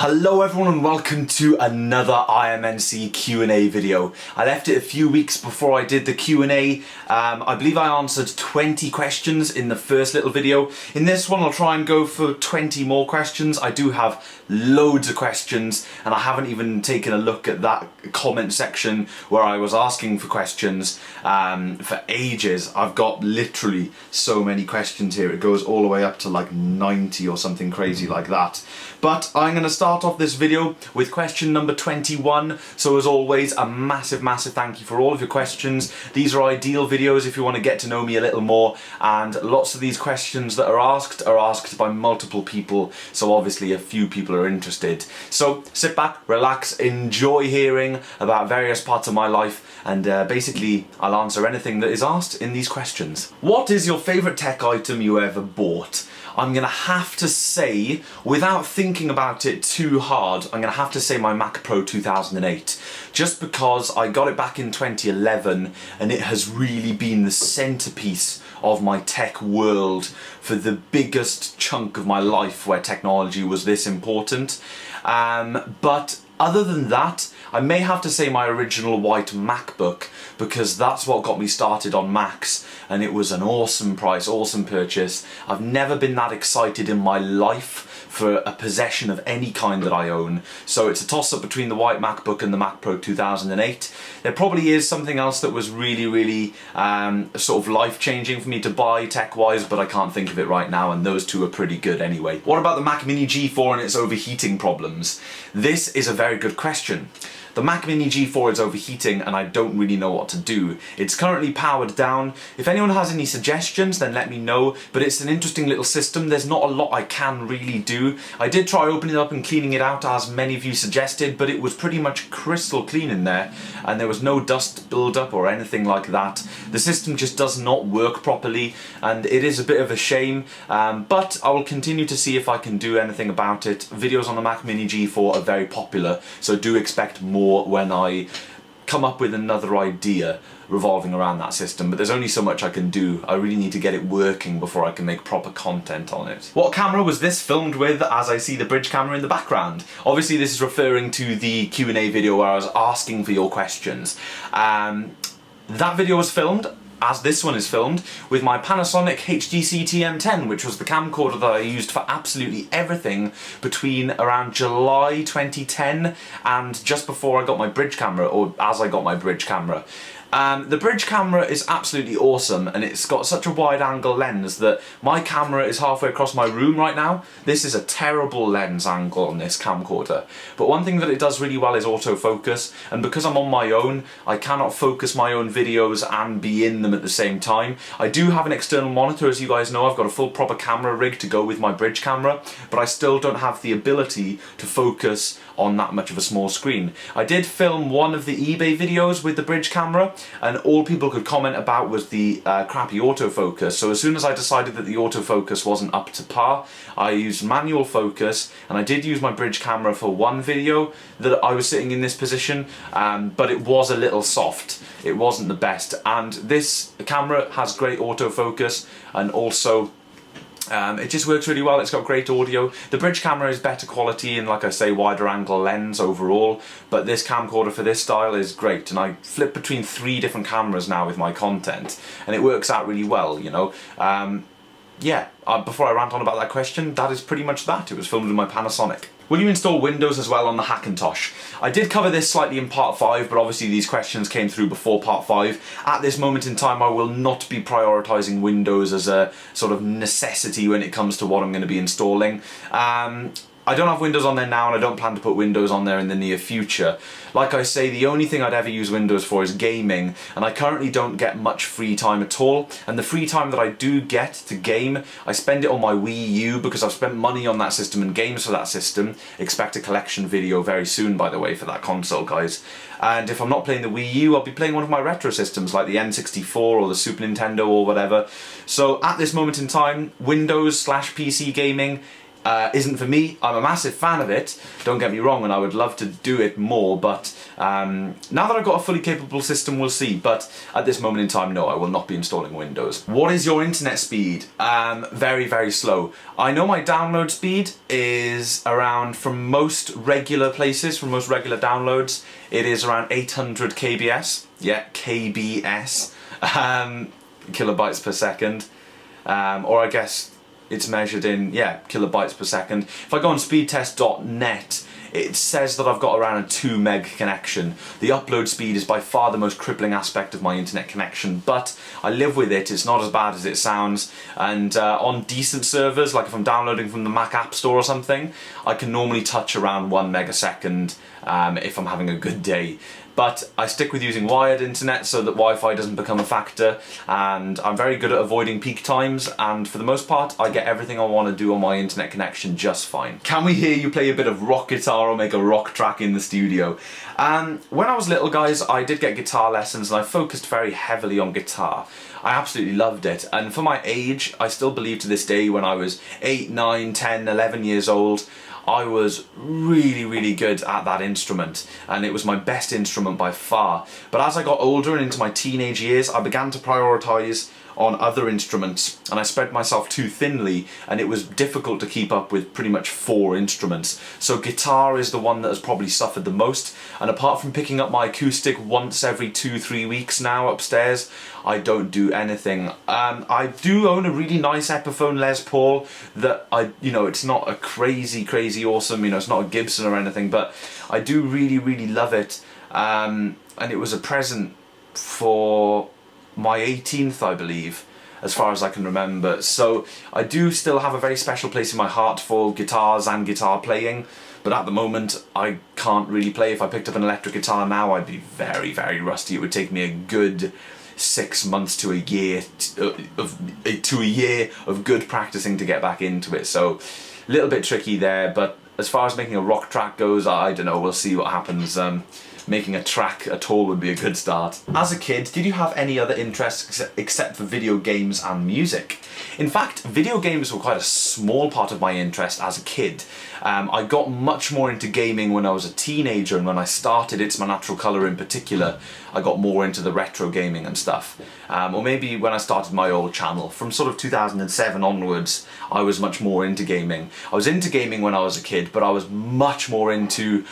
Hello everyone and welcome to another IMNC Q&A video. I left it a few weeks before I did the Q&A. I believe I answered 20 questions in the first little video. In this one I'll try and go for 20 more questions. I do have loads of questions and I haven't even taken a look at that comment section where I was asking for questions for ages. I've got literally so many questions here. It goes all the way up to like 90 or something crazy like that. But I'm going to start off this video with question number 21. So as always, a massive thank you for all of your questions. These are ideal videos if you want to get to know me a little more, and lots of these questions that are asked by multiple people, so obviously a few people are interested. So sit back, relax, enjoy hearing about various parts of my life, and basically I'll answer anything that is asked in these questions. What is your favourite tech item you ever bought? I'm going to have to say, without thinking about it too hard, I'm going to have to say my Mac Pro 2008. Just because I got it back in 2011 and it has really been the centerpiece of my tech world for the biggest chunk of my life where technology was this important. But other than that, I may have to say my original white MacBook, because that's what got me started on Macs, and it was an awesome price, awesome purchase. I've never been that excited in my life for a possession of any kind that I own, so it's a toss-up between the white MacBook and the Mac Pro 2008. There probably is something else that was really sort of life-changing for me to buy tech-wise, but I can't think of it right now, and those two are pretty good anyway. What about the Mac Mini G4 and its overheating problems? This is a very good question. The Mac Mini G4 is overheating and I don't really know what to do. It's currently powered down. If anyone has any suggestions, then let me know, but it's an interesting little system. There's not a lot I can really do. I did try opening it up and cleaning it out, as many of you suggested, but it was pretty much crystal clean in there and there was no dust buildup or anything like that. The system just does not work properly and it is a bit of a shame, but I will continue to see if I can do anything about it. Videos on the Mac Mini G4 are very popular, so do expect more when I come up with another idea revolving around that system, but there's only so much I can do. I really need to get it working before I can make proper content on it. What camera was this filmed with, as I see the bridge camera in the background? Obviously this is referring to the Q&A video where I was asking for your questions. That video was filmed, as this one is filmed, with my Panasonic HDC TM10, which was the camcorder that I used for absolutely everything between around July 2010 and just before I got my bridge camera, or as I got my bridge camera. The bridge camera is absolutely awesome, and it's got such a wide angle lens that my camera is halfway across my room right now. This is a terrible lens angle on this camcorder, but one thing that it does really well is autofocus, and because I'm on my own, I cannot focus my own videos and be in them at the same time. I do have an external monitor, as you guys know. I've got a full proper camera rig to go with my bridge camera, but I still don't have the ability to focus on that much of a small screen. I did film one of the eBay videos with the bridge camera, and all people could comment about was the crappy autofocus. So as soon as I decided that the autofocus wasn't up to par, I used manual focus, and I did use my bridge camera for one video that I was sitting in this position, but it was a little soft. It wasn't the best, and this camera has great autofocus, and also it just works really well. It's got great audio. The bridge camera is better quality and, like I say, wider angle lens overall, but this camcorder for this style is great, and I flip between 3 different cameras now with my content and it works out really well, you know. Yeah, before I rant on about that question, that is pretty much that. It was filmed with my Panasonic. Will you install Windows as well on the Hackintosh? I did cover this slightly in part 5, but obviously these questions came through before part 5. At this moment in time, I will not be prioritising Windows as a sort of necessity when it comes to what I'm going to be installing. I don't have Windows on there now, and I don't plan to put Windows on there in the near future. Like I say, the only thing I'd ever use Windows for is gaming, and I currently don't get much free time at all, and the free time that I do get to game, I spend it on my Wii U, because I've spent money on that system and games for that system. Expect a collection video very soon, by the way, for that console, guys. And if I'm not playing the Wii U, I'll be playing one of my retro systems, like the N64 or the Super Nintendo or whatever. So at this moment in time, Windows/PC gaming, isn't for me. I'm a massive fan of it, don't get me wrong, and I would love to do it more, but now that I've got a fully capable system, we'll see. But at this moment in time, no, I will not be installing Windows. What is your internet speed? Very, very slow. I know my download speed is around, from most regular places, from most regular downloads, it is around 800 kbs. Yeah, kbs. Kilobytes per second. Or I guess it's measured in, yeah, kilobytes per second. If I go on speedtest.net, it says that I've got around a 2 meg connection. The upload speed is by far the most crippling aspect of my internet connection, but I live with it. It's not as bad as it sounds, and on decent servers, like if I'm downloading from the Mac App Store or something, I can normally touch around 1 megasecond if I'm having a good day. But I stick with using wired internet so that Wi-Fi doesn't become a factor, and I'm very good at avoiding peak times, and for the most part I get everything I want to do on my internet connection just fine. Can we hear you play a bit of rock guitar or make a rock track in the studio? When I was little, guys, I did get guitar lessons and I focused very heavily on guitar. I absolutely loved it, and for my age, I still believe to this day, when I was 8, 9, 10, 11 years old, I was really, really good at that instrument, and it was my best instrument by far. But as I got older and into my teenage years, I began to prioritise on other instruments, and I spread myself too thinly, and it was difficult to keep up with pretty much 4 instruments. So guitar is the one that has probably suffered the most, and apart from picking up my acoustic once every 2-3 weeks now upstairs, I don't do anything. I do own a really nice Epiphone Les Paul that it's not a crazy awesome, it's not a Gibson or anything, but I do really, really love it. And it was a present for my 18th, I believe, as far as I can remember. So I do still have a very special place in my heart for guitars and guitar playing, but at the moment I can't really play. If I picked up an electric guitar now, I'd be very, very rusty. It would take me a good 6 months to a year of good practicing to get back into it. So a little bit tricky there, but as far as making a rock track goes, I don't know, we'll see what happens. Making a track at all would be a good start. As a kid, did you have any other interests except for video games and music? In fact, video games were quite a small part of my interest as a kid. I got much more into gaming when I was a teenager, and when I started ItsMyNaturalColour in particular, I got more into the retro gaming and stuff. Or maybe when I started my old channel, from sort of 2007 onwards, I was much more into gaming. I was into gaming when I was a kid, but I was much more into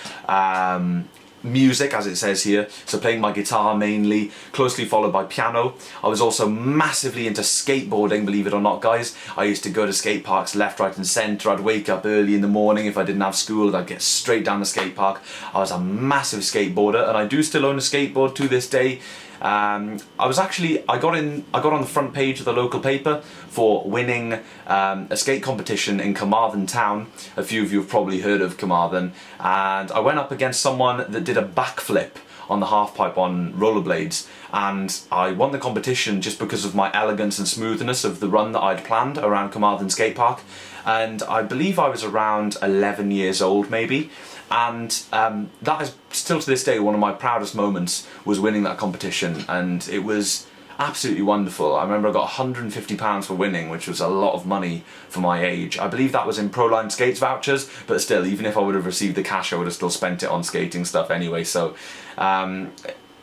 music, as it says here, so playing my guitar mainly, closely followed by piano. I was also massively into skateboarding, believe it or not, guys. I used to go to skate parks left, right and centre. I'd wake up early in the morning if I didn't have school, I'd get straight down the skate park. I was a massive skateboarder, and I do still own a skateboard to this day. I got on the front page of the local paper for winning a skate competition in Carmarthen town. A few of you have probably heard of Carmarthen, and I went up against someone that did a backflip on the halfpipe on rollerblades, and I won the competition just because of my elegance and smoothness of the run that I'd planned around Carmarthen skate park. And I believe I was around 11 years old maybe, and that is still to this day one of my proudest moments, was winning that competition, and it was absolutely wonderful. I remember I got £150 for winning, which was a lot of money for my age. I believe that was in Proline Skates vouchers, but still, even if I would have received the cash, I would have still spent it on skating stuff anyway, so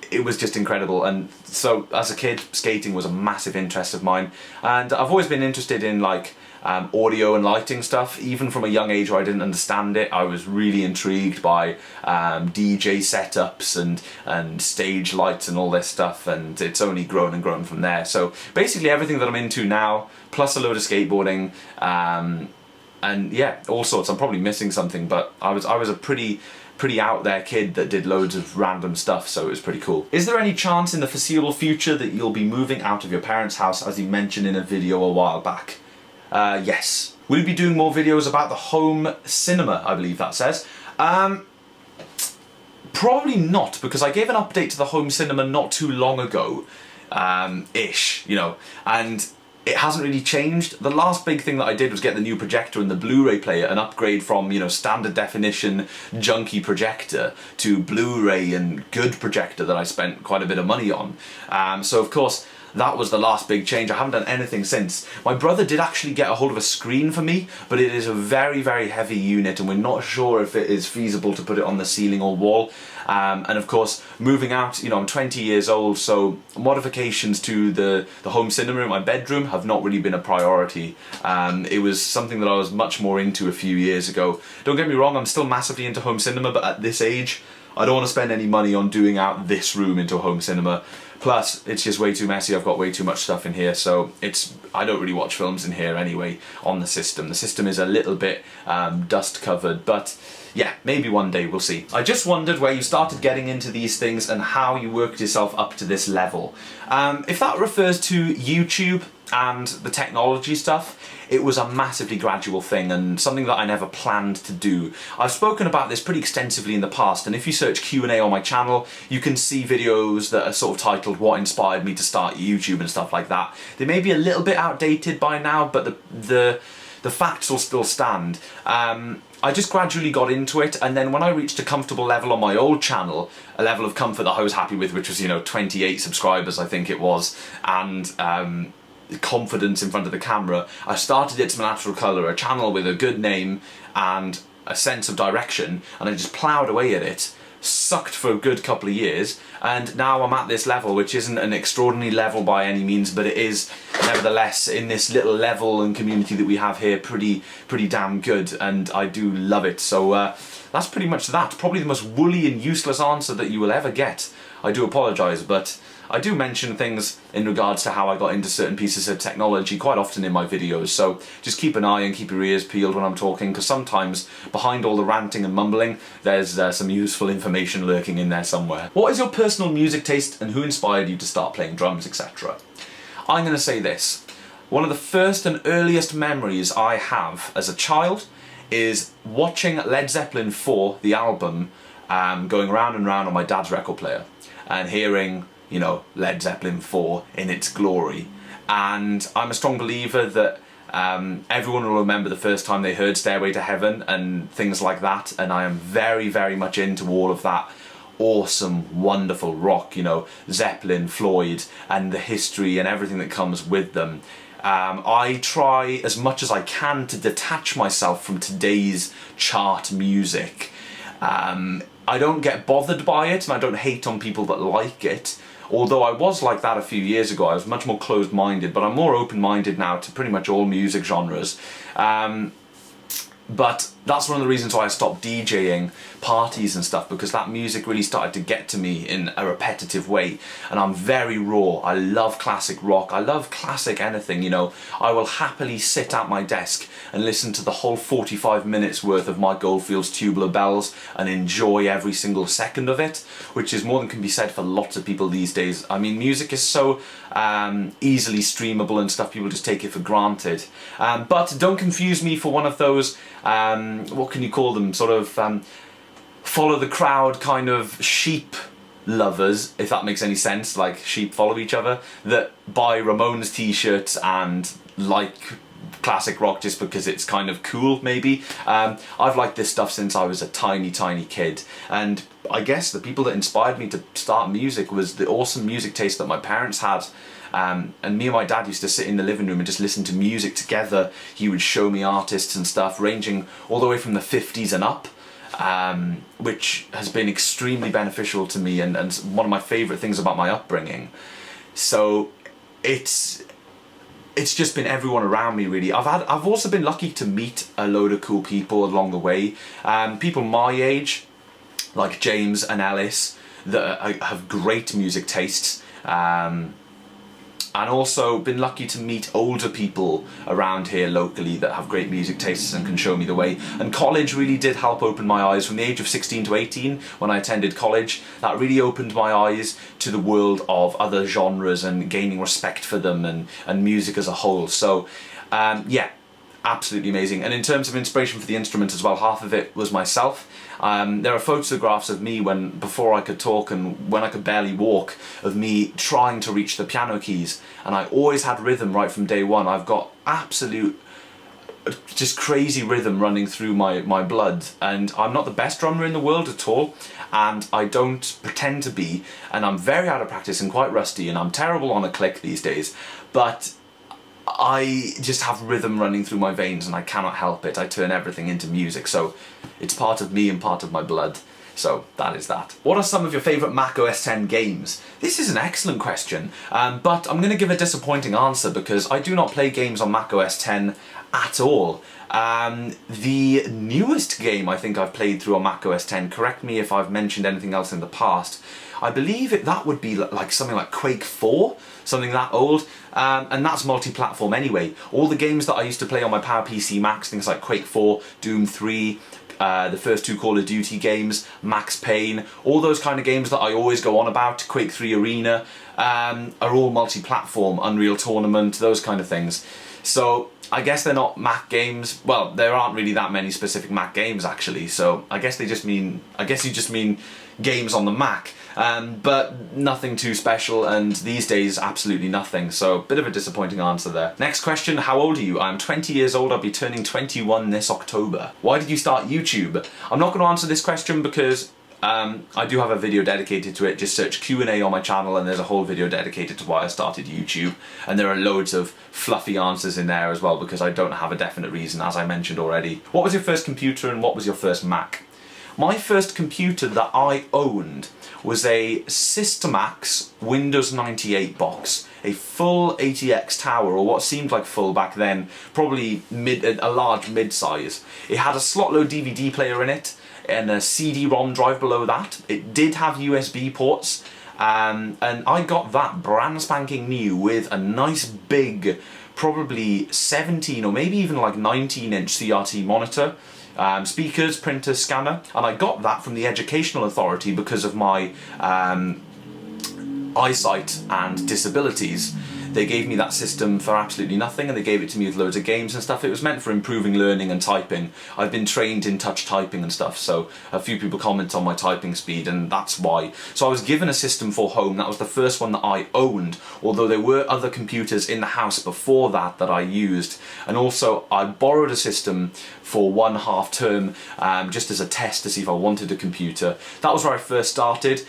it was just incredible. And so as a kid, skating was a massive interest of mine, and I've always been interested in like audio and lighting stuff. Even from a young age where I didn't understand it, I was really intrigued by DJ setups and stage lights and all this stuff, and it's only grown and grown from there. So basically everything that I'm into now, plus a load of skateboarding, and yeah, all sorts. I'm probably missing something, but I was a pretty out there kid that did loads of random stuff, so it was pretty cool. Is there any chance in the foreseeable future that you'll be moving out of your parents' house, as you mentioned in a video a while back? Yes. Will you be doing more videos about the home cinema, I believe that says? Probably not, because I gave an update to the home cinema not too long ago, ish, and it hasn't really changed. The last big thing that I did was get the new projector and the Blu-ray player, an upgrade from, standard definition junky projector to Blu-ray and good projector that I spent quite a bit of money on. So of course, that was the last big change. I haven't done anything since. My brother did actually get a hold of a screen for me, but it is a very, very heavy unit and we're not sure if it is feasible to put it on the ceiling or wall. And of course, moving out, you know, I'm 20 years old, so modifications to the home cinema in my bedroom have not really been a priority. It was something that I was much more into a few years ago. Don't get me wrong, I'm still massively into home cinema, but at this age, I don't want to spend any money on doing out this room into a home cinema. Plus, it's just way too messy. I've got way too much stuff in here, so I don't really watch films in here anyway on the system. The system is a little bit dust covered, but yeah, maybe one day, we'll see. I just wondered where you started getting into these things and how you worked yourself up to this level. If that refers to YouTube and the technology stuff, it was a massively gradual thing and something that I never planned to do. I've spoken about this pretty extensively in the past, and if you search Q&A on my channel, you can see videos that are sort of titled "What Inspired Me to Start YouTube" and stuff like that. They may be a little bit outdated by now, but the facts will still stand. I just gradually got into it, and then when I reached a comfortable level on my old channel, a level of comfort that I was happy with, which was, you know, 28 subscribers I think it was, and confidence in front of the camera, I started ItsMyNaturalColour, a channel with a good name and a sense of direction, and I just ploughed away at it, sucked for a good couple of years, and now I'm at this level, which isn't an extraordinary level by any means, but it is nevertheless, in this little level and community that we have here, pretty damn good, and I do love it. So that's pretty much that. Probably the most woolly and useless answer that you will ever get. I do apologise, but I do mention things in regards to how I got into certain pieces of technology quite often in my videos, so just keep an eye and keep your ears peeled when I'm talking, because sometimes behind all the ranting and mumbling there's some useful information lurking in there somewhere. What is your personal music taste and who inspired you to start playing drums, etc.? I'm going to say this. One of the first and earliest memories I have as a child is watching Led Zeppelin 4, the album, going round and round on my dad's record player and hearing, you know, Led Zeppelin 4 in its glory. And I'm a strong believer that everyone will remember the first time they heard Stairway to Heaven and things like that, and I am very, very much into all of that awesome, wonderful rock, you know, Zeppelin, Floyd, and the history and everything that comes with them. I try as much as I can to detach myself from today's chart music. I don't get bothered by it, and I don't hate on people that like it. Although I was like that a few years ago, I was much more closed-minded, but I'm more open-minded now to pretty much all music genres. But that's one of the reasons why I stopped DJing parties and stuff, because that music really started to get to me in a repetitive way, and I'm very raw. I love classic rock, I love classic anything, you know. I will happily sit at my desk and listen to the whole 45 minutes worth of Mike Oldfield's Tubular Bells and enjoy every single second of it, which is more than can be said for lots of people these days. I mean, music is so easily streamable and stuff, people just take it for granted. But don't confuse me for one of those, what can you call them, sort of follow the crowd kind of sheep lovers, if that makes any sense, like sheep follow each other, that buy Ramones t-shirts and like classic rock just because it's kind of cool, maybe. I've liked this stuff since I was a tiny kid, and I guess the people that inspired me to start music was the awesome music taste that my parents had. And me and my dad used to sit in the living room and just listen to music together. He would show me artists and stuff ranging all the way from the 50s and up, which has been extremely beneficial to me and one of my favourite things about my upbringing. So it's just been everyone around me, really. I've also been lucky to meet a load of cool people along the way. People my age, like James and Ellis, that have great music tastes. And also been lucky to meet older people around here locally that have great music tastes and can show me the way. And college really did help open my eyes. From the age of 16 to 18, when I attended college, that really opened my eyes to the world of other genres and gaining respect for them and music as a whole. So yeah, absolutely amazing. And in terms of inspiration for the instrument as well, half of it was myself. There are photographs of me before I could talk and when I could barely walk, of me trying to reach the piano keys, and I always had rhythm right from day one. I've got absolute just crazy rhythm running through my blood, and I'm not the best drummer in the world at all, and I don't pretend to be, and I'm very out of practice and quite rusty, and I'm terrible on a click these days, but I just have rhythm running through my veins and I cannot help it. I turn everything into music, so it's part of me and part of my blood. So that is that. What are some of your favourite Mac OS X games? This is an excellent question, but I'm going to give a disappointing answer because I do not play games on Mac OS X at all. The newest game I think I've played through on Mac OS X, correct me if I've mentioned anything else in the past, I believe that would be like something like Quake 4, something that old, and that's multi-platform anyway. All the games that I used to play on my PowerPC Macs, things like Quake 4, Doom 3, the first 2 Call of Duty games, Max Payne, all those kind of games that I always go on about, Quake 3 Arena, are all multi-platform, Unreal Tournament, those kind of things. So I guess they're not Mac games. Well, there aren't really that many specific Mac games actually, so I guess you just mean games on the Mac. But nothing too special, and these days absolutely nothing, so bit of a disappointing answer there. Next question, how old are you? I'm 20 years old, I'll be turning 21 this October. Why did you start YouTube? I'm not going to answer this question because I do have a video dedicated to it. Just search Q&A on my channel and there's a whole video dedicated to why I started YouTube, and there are loads of fluffy answers in there as well because I don't have a definite reason, as I mentioned already. What was your first computer and what was your first Mac? My first computer that I owned was a Systemax Windows 98 box, a full ATX tower, or what seemed like full back then, probably a large mid-size. It had a slot-load DVD player in it and a CD-ROM drive below that. It did have USB ports, and I got that brand spanking new with a nice big, probably 17 or maybe even like 19-inch CRT monitor. Speakers, printer, scanner, and I got that from the Educational Authority because of my eyesight and disabilities. They gave me that system for absolutely nothing, and they gave it to me with loads of games and stuff. It was meant for improving learning and typing. I've been trained in touch typing and stuff, so a few people comment on my typing speed, and that's why. So I was given a system for home. That was the first one that I owned, although there were other computers in the house before that that I used. And also I borrowed a system for 1 half term just as a test to see if I wanted a computer. That was where I first started.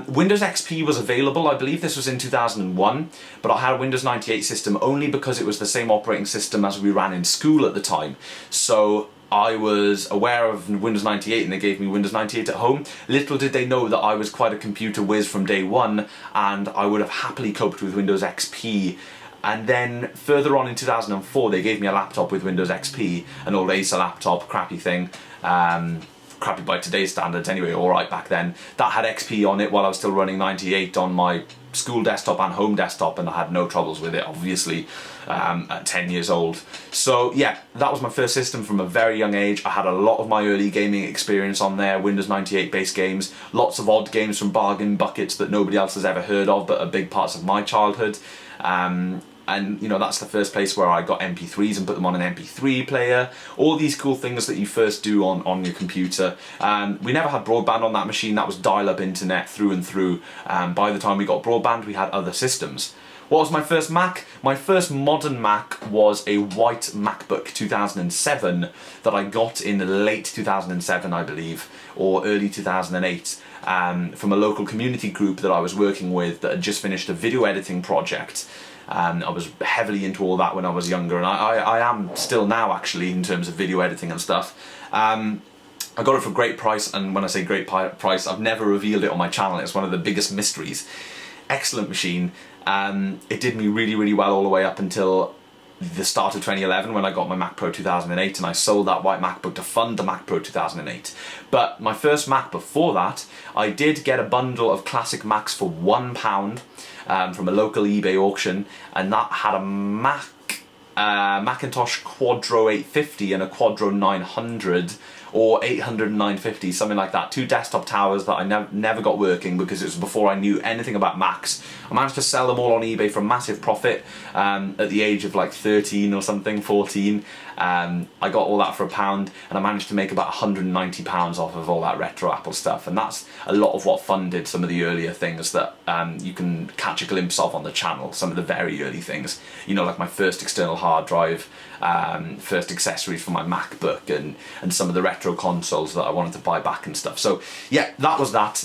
Windows XP was available, I believe this was in 2001, but I had a Windows 98 system only because it was the same operating system as we ran in school at the time. So I was aware of Windows 98 and they gave me Windows 98 at home. Little did they know that I was quite a computer whiz from day one, and I would have happily coped with Windows XP. And then further on in 2004 they gave me a laptop with Windows XP, an old Acer laptop, crappy thing. Crappy by today's standards anyway, alright back then. That had XP on it while I was still running 98 on my school desktop and home desktop, and I had no troubles with it, obviously, at 10 years old. So yeah, that was my first system from a very young age. I had a lot of my early gaming experience on there, Windows 98 based games, lots of odd games from bargain buckets that nobody else has ever heard of but are big parts of my childhood. And you know, that's the first place where I got MP3s and put them on an MP3 player. All these cool things that you first do on your computer. We never had broadband on that machine. That was dial-up internet through and through. By the time we got broadband, we had other systems. What was my first Mac? My first modern Mac was a white MacBook 2007 that I got in late 2007, I believe, or early 2008. From a local community group that I was working with that had just finished a video editing project. I was heavily into all that when I was younger, and I am still now actually in terms of video editing and stuff. I got it for a great price, and when I say great price, I've never revealed it on my channel. It's one of the biggest mysteries. Excellent machine. It did me really, really well all the way up until the start of 2011 when I got my Mac Pro 2008, and I sold that white MacBook to fund the Mac Pro 2008. But my first Mac before that, I did get a bundle of classic Macs for £1 from a local eBay auction, and that had a Macintosh Quadro 850 and a Quadro 900, or 800 and 950, something like that. 2 desktop towers that I never got working because it was before I knew anything about Macs. I managed to sell them all on eBay for a massive profit at the age of like 13 or something, 14. I got all that for £1, and I managed to make about £190 off of all that retro Apple stuff, and that's a lot of what funded some of the earlier things that you can catch a glimpse of on the channel, some of the very early things, you know, like my first external hard drive, first accessories for my MacBook, and some of the retro consoles that I wanted to buy back and stuff. So yeah, that was that.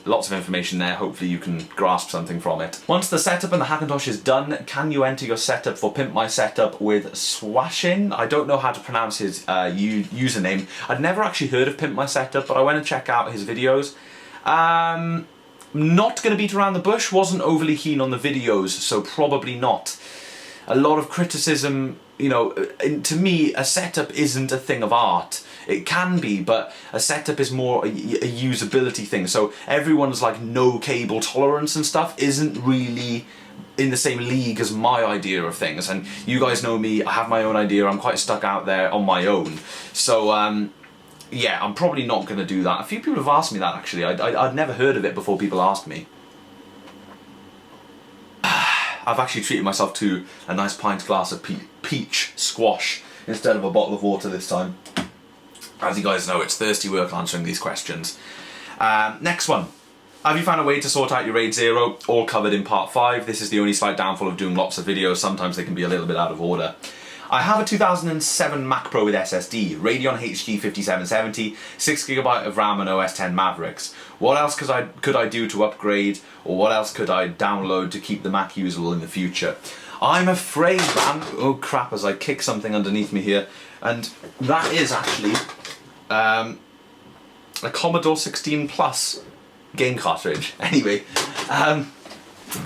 Lots of information there, hopefully you can grasp something from it. Once the setup and the Hackintosh is done, can you enter your setup for Pimp My Setup with Swashin? I don't know how to pronounce his username. I'd never actually heard of Pimp My Setup, but I went and checked out his videos. Not going to beat around the bush, wasn't overly keen on the videos, so probably not. A lot of criticism, you know, to me, a setup isn't a thing of art. It can be, but a setup is more a usability thing. So everyone's like no cable tolerance and stuff isn't really in the same league as my idea of things. And you guys know me, I have my own idea, I'm quite stuck out there on my own. So yeah, I'm probably not going to do that. A few people have asked me that actually. I'd never heard of it before people asked me. I've actually treated myself to a nice pint glass of peach squash instead of a bottle of water this time. As you guys know, it's thirsty work answering these questions. Next one. Have you found a way to sort out your RAID 0? All covered in part 5. This is the only slight downfall of doing lots of videos. Sometimes they can be a little bit out of order. I have a 2007 Mac Pro with SSD, Radeon HD 5770, 6GB of RAM and OS X Mavericks. What else could I do to upgrade, or what else could I download to keep the Mac usable in the future? I'm afraid, man, oh crap, as I kick something underneath me here, and that is actually a Commodore 16 Plus game cartridge. Anyway,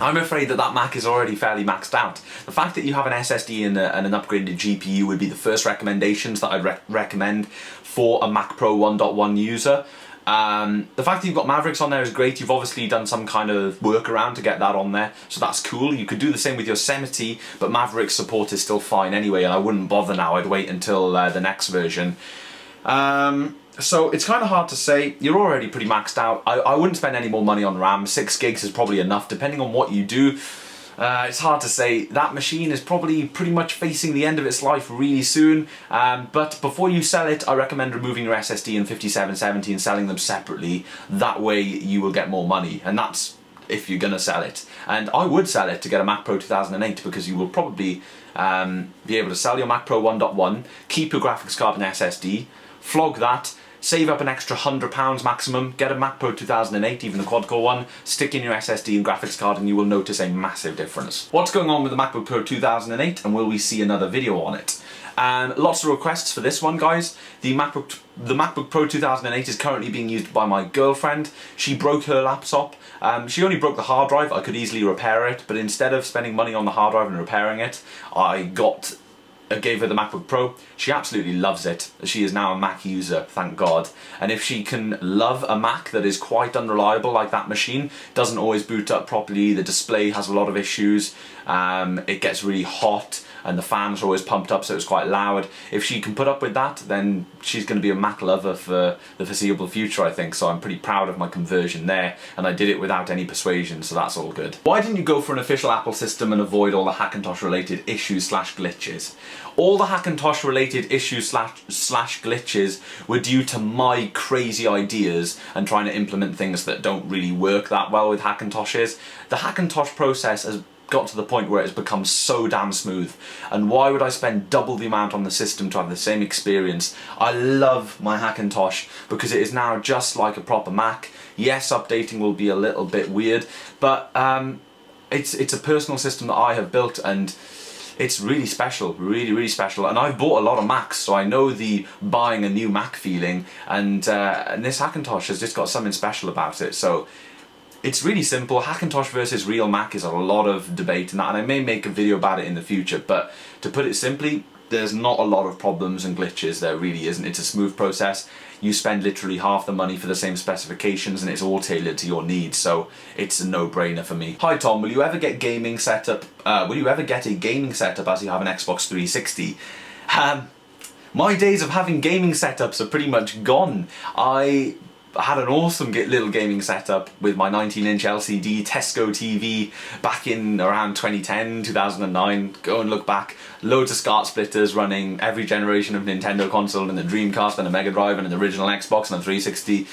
I'm afraid that Mac is already fairly maxed out. The fact that you have an SSD and an upgraded GPU would be the first recommendations that I'd recommend for a Mac Pro 1.1 user. The fact that you've got Mavericks on there is great. You've obviously done some kind of workaround to get that on there, so that's cool. You could do the same with Yosemite, but Mavericks support is still fine anyway, and I wouldn't bother now. I'd wait until the next version. So it's kind of hard to say. You're already pretty maxed out. I wouldn't spend any more money on RAM. 6 gigs is probably enough, depending on what you do. It's hard to say. That machine is probably pretty much facing the end of its life really soon. But before you sell it, I recommend removing your SSD and 5770 and selling them separately. That way you will get more money, and that's if you're gonna sell it. And I would sell it to get a Mac Pro 2008, because you will probably be able to sell your Mac Pro 1.1, keep your graphics card and SSD, flog that, save up an extra £100 maximum, get a Mac Pro 2008, even the quad-core one, stick in your SSD and graphics card, and you will notice a massive difference. What's going on with the MacBook Pro 2008, and will we see another video on it? Lots of requests for this one, guys. The MacBook Pro 2008 is currently being used by my girlfriend. She broke her laptop. She only broke the hard drive. I could easily repair it, but instead of spending money on the hard drive and repairing it, I gave her the MacBook Pro. She absolutely loves it. She is now a Mac user, thank God. And if she can love a Mac that is quite unreliable, like that machine, doesn't always boot up properly, the display has a lot of issues, it gets really hot, and the fans are always pumped up so it's quite loud. If she can put up with that, then she's going to be a Mac lover for the foreseeable future, I think. So I'm pretty proud of my conversion there, and I did it without any persuasion, so that's all good. Why didn't you go for an official Apple system and avoid all the Hackintosh related issues slash glitches? All the Hackintosh related issues slash glitches were due to my crazy ideas and trying to implement things that don't really work that well with Hackintoshes. The Hackintosh process has got to the point where it's become so damn smooth, and why would I spend double the amount on the system to have the same experience? I love my Hackintosh because it is now just like a proper Mac. Yes, updating will be a little bit weird, but it's a personal system that I have built, and it's really special, really special. And I've bought a lot of Macs, so I know the buying a new Mac feeling, and this Hackintosh has just got something special about it. So it's really simple. Hackintosh versus real Mac is a lot of debate and that, and I may make a video about it in the future, but to put it simply, there's not a lot of problems and glitches. There really isn't. It's a smooth process. You spend literally half the money for the same specifications, and it's all tailored to your needs, so it's a no-brainer for me. Hi Tom, will you ever get gaming setup? Will you ever get a gaming setup as you have an Xbox 360? My days of having gaming setups are pretty much gone. I had an awesome little gaming setup with my 19-inch LCD Tesco TV back in around 2010, 2009. Go and look back. Loads of SCART splitters running every generation of Nintendo console, and the Dreamcast and the Mega Drive and the original Xbox and the 360.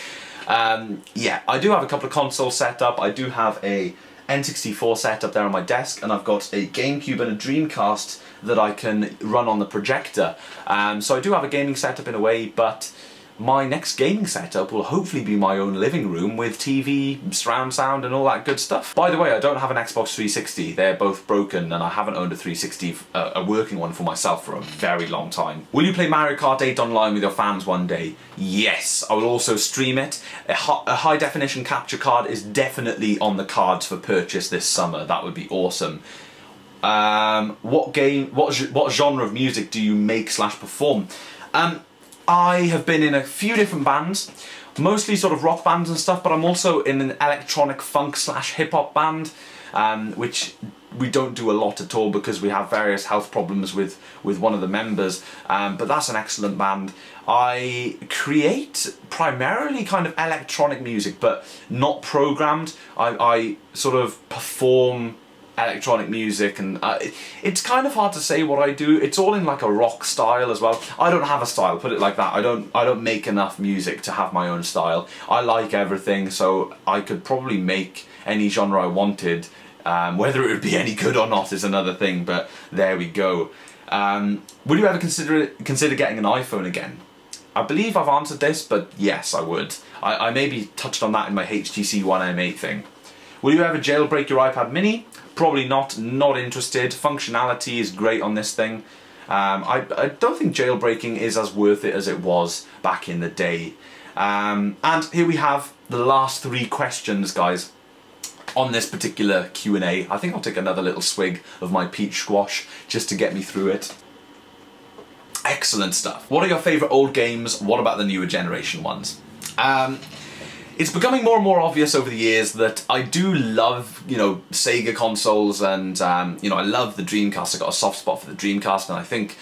Yeah, I do have a couple of consoles set up. I do have a N64 set up there on my desk, and I've got a GameCube and a Dreamcast that I can run on the projector. So I do have a gaming setup in a way, but my next gaming setup will hopefully be my own living room with TV, surround sound and all that good stuff. By the way, I don't have an Xbox 360, they're both broken, and I haven't owned a 360, a working one for myself for a very long time. Will you play Mario Kart 8 online with your fans one day? Yes, I will also stream it. A high definition capture card is definitely on the cards for purchase this summer. That would be awesome. What genre of music do you make / perform? I have been in a few different bands, mostly sort of rock bands and stuff, but I'm also in an electronic funk / hip hop band, which we don't do a lot at all because we have various health problems with one of the members, but that's an excellent band. I create primarily kind of electronic music, but not programmed. I sort of perform electronic music, and it's kind of hard to say what I do. It's all in like a rock style as well. I don't have a style, put it like that. I don't make enough music to have my own style. I like everything, so I could probably make any genre I wanted. Whether it would be any good or not is another thing, but there we go. Would you ever consider getting an iPhone again? I believe I've answered this, but yes, I would. I maybe touched on that in my HTC One M8 thing. Will you ever jailbreak your iPad mini? Probably not interested. Functionality is great on this thing. I don't think jailbreaking is as worth it as it was back in the day. And here we have the last 3 questions, guys, on this particular Q&A. I think I'll take another little swig of my peach squash just to get me through it. Excellent stuff. What are your favourite old games? What about the newer generation ones? It's becoming more and more obvious over the years that I do love, Sega consoles, and I love the Dreamcast. I got a soft spot for the Dreamcast, and I think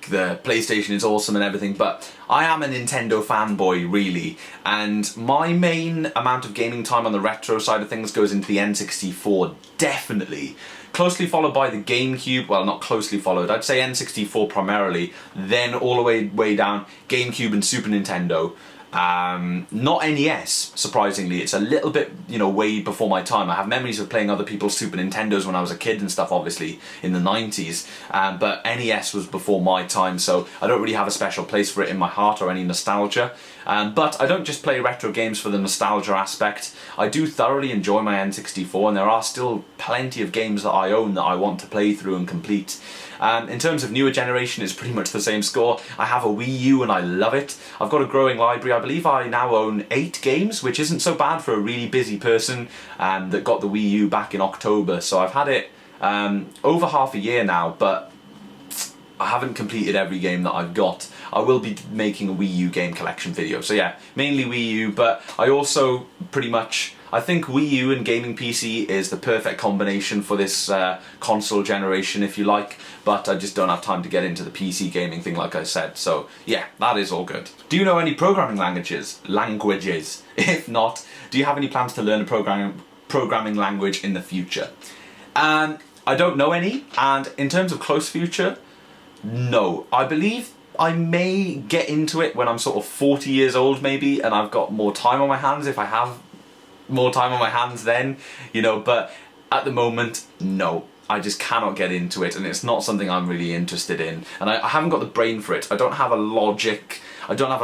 the PlayStation is awesome and everything, but I am a Nintendo fanboy, really, and my main amount of gaming time on the retro side of things goes into the N64, definitely. Closely followed by the GameCube, well, not closely followed, I'd say N64 primarily, then all the way down GameCube and Super Nintendo. Not NES, surprisingly. It's a little bit, way before my time. I have memories of playing other people's Super Nintendos when I was a kid and stuff, obviously, in the 90s. But NES was before my time, so I don't really have a special place for it in my heart or any nostalgia. But I don't just play retro games for the nostalgia aspect. I do thoroughly enjoy my N64, and there are still plenty of games that I own that I want to play through and complete. In terms of newer generation, it's pretty much the same score. I have a Wii U and I love it. I've got a growing library. I believe I now own 8 games, which isn't so bad for a really busy person that got the Wii U back in October. So I've had it over half a year now, but I haven't completed every game that I've got. I will be making a Wii U game collection video. So yeah, mainly Wii U, but I also pretty much... I think Wii U and gaming PC is the perfect combination for this console generation, if you like, but I just don't have time to get into the PC gaming thing, like I said, so yeah, that is all good. Do you know any programming languages? If not, do you have any plans to learn a programming language in the future? I don't know any, and in terms of close future, no. I believe I may get into it when I'm sort of 40 years old maybe, and I've got more time on my hands, if I have more time on my hands then, but at the moment, no. I just cannot get into it, and it's not something I'm really interested in, and I haven't got the brain for it. I don't have a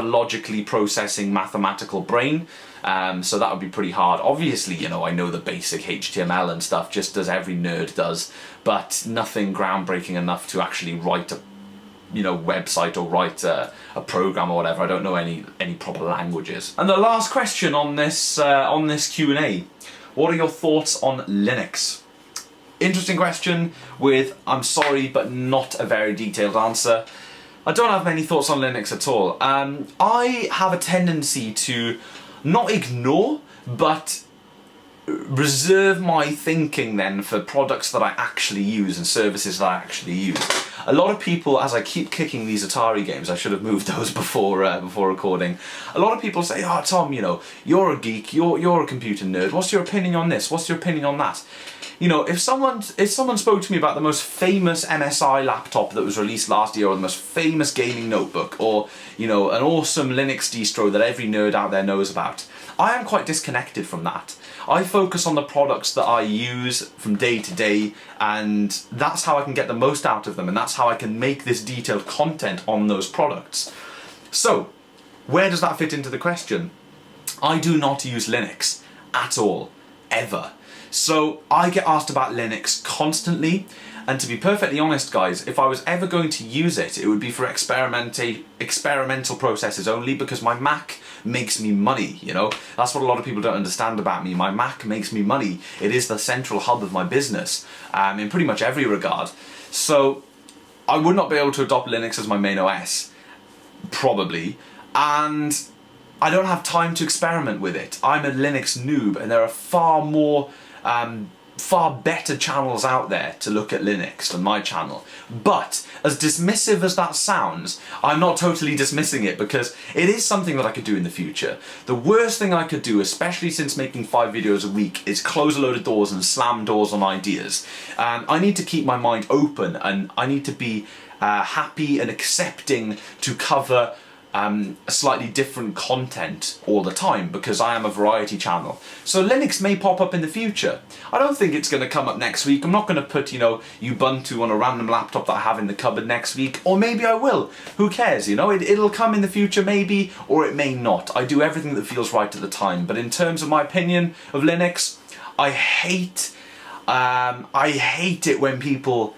logically processing mathematical brain, so that would be pretty hard. Obviously, I know the basic HTML and stuff, just as every nerd does, but nothing groundbreaking enough to actually write a website or write a program or whatever. I don't know any proper languages. And the last question on this Q&A: what are your thoughts on Linux? Interesting question with, I'm sorry, but not a very detailed answer. I don't have many thoughts on Linux at all. I have a tendency to not ignore, but reserve my thinking then for products that I actually use and services that I actually use. A lot of people, as I keep kicking these Atari games, I should have moved those before recording. A lot of people say, "Oh, Tom, you know, you're a geek, you're a computer nerd. What's your opinion on this? What's your opinion on that?" You know, if someone spoke to me about the most famous MSI laptop that was released last year, or the most famous gaming notebook, or, you know, an awesome Linux distro that every nerd out there knows about, I am quite disconnected from that. I focus on the products that I use from day to day, and that's how I can get the most out of them, and that's how I can make this detailed content on those products. So, where does that fit into the question? I do not use Linux at all, ever. So I get asked about Linux constantly, and to be perfectly honest guys, if I was ever going to use it, it would be for experimental processes only, because my Mac makes me money, you know? That's what a lot of people don't understand about me. My Mac makes me money. It is the central hub of my business, in pretty much every regard. So I would not be able to adopt Linux as my main OS, probably, and I don't have time to experiment with it. I'm a Linux noob, and there are far better channels out there to look at Linux than my channel. But as dismissive as that sounds, I'm not totally dismissing it, because it is something that I could do in the future. The worst thing I could do, especially since making 5 videos a week, is close a load of doors and slam doors on ideas. I need to keep my mind open, and I need to be happy and accepting to cover slightly different content all the time, because I am a variety channel. So Linux may pop up in the future. I don't think it's going to come up next week. I'm not going to put, you know, Ubuntu on a random laptop that I have in the cupboard next week, or maybe I will. Who cares, you know? It'll come in the future maybe, or it may not. I do everything that feels right at the time. But in terms of my opinion of Linux, I hate it when people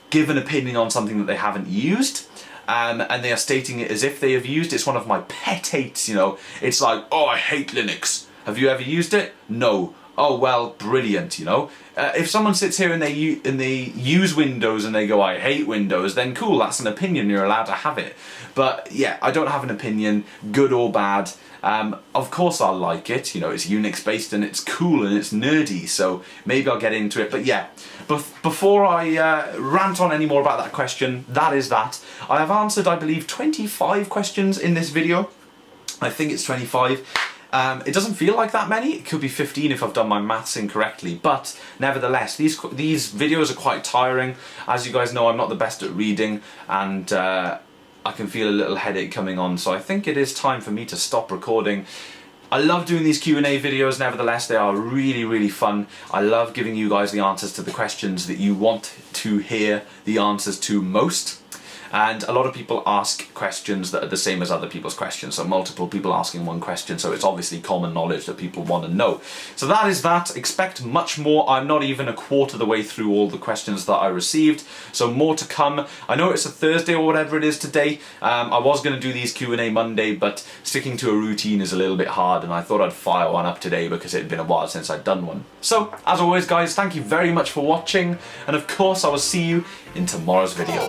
give an opinion on something that they haven't used. And they are stating it as if they have used. It's one of my pet hates, you know. It's like, "Oh, I hate Linux. Have you ever used it?" No. Oh, well, brilliant, you know. If someone sits here and they use Windows and they go, "I hate Windows," then cool, that's an opinion, you're allowed to have it. But yeah, I don't have an opinion, good or bad. Of course I'll like it, you know, it's Unix based and it's cool and it's nerdy, so maybe I'll get into it. But yeah, before I rant on any more about that question, that is that. I have answered, I believe, 25 questions in this video. I think it's 25. It doesn't feel like that many. It could be 15 if I've done my maths incorrectly, but nevertheless, these videos are quite tiring. As you guys know, I'm not the best at reading, and I can feel a little headache coming on, so I think it is time for me to stop recording. I love doing these Q&A videos, nevertheless, they are really, really fun. I love giving you guys the answers to the questions that you want to hear the answers to most. And a lot of people ask questions that are the same as other people's questions, so multiple people asking one question, so it's obviously common knowledge that people want to know. So that is that. Expect much more. I'm not even a quarter of the way through all the questions that I received, so more to come. I know it's a Thursday or whatever it is today. I was going to do these Q&A Monday, but sticking to a routine is a little bit hard, and I thought I'd fire one up today because it had been a while since I'd done one. So, as always guys, thank you very much for watching, and of course I will see you in tomorrow's video.